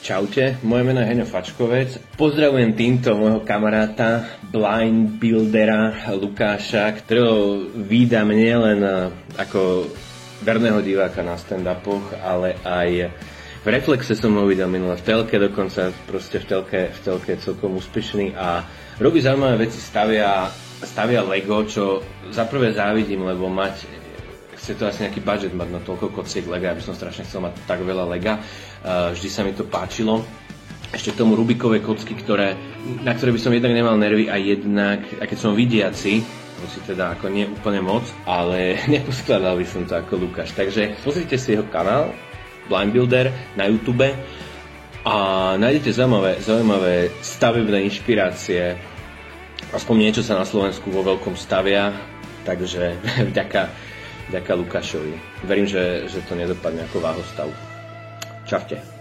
Čaute, moje meno je Heňo Fačkovec. Pozdravujem týmto môjho kamaráta, blind buildera Lukáša, ktorého vídam nielen ako verného diváka na stand-upoch, ale aj v Reflexe som ho videl minule, v telke dokonca, proste v telke je celkom úspešný a robí zaujímavé veci, stavia Lego, čo za prvé závidím, lebo chce to asi nejaký budget mať na toľko kociek Lega, aby som strašne chcel mať tak veľa Lega. Vždy sa mi to páčilo. Ešte k tomu Rubikové kocky, na ktoré by som jednak nemal nervy a jednak, a keď som vidiaci, hoci teda ako nie úplne moc, ale neposkladal by som to ako Lukáš. Takže pozrite si jeho kanál Blind Builder na YouTube a nájdete zaujímavé stavebné inšpirácie. Aspoň niečo sa na Slovensku vo veľkom stavia, takže vďaka Lukášovi. Verím, že to nedopadne ako váhostav. Čaute.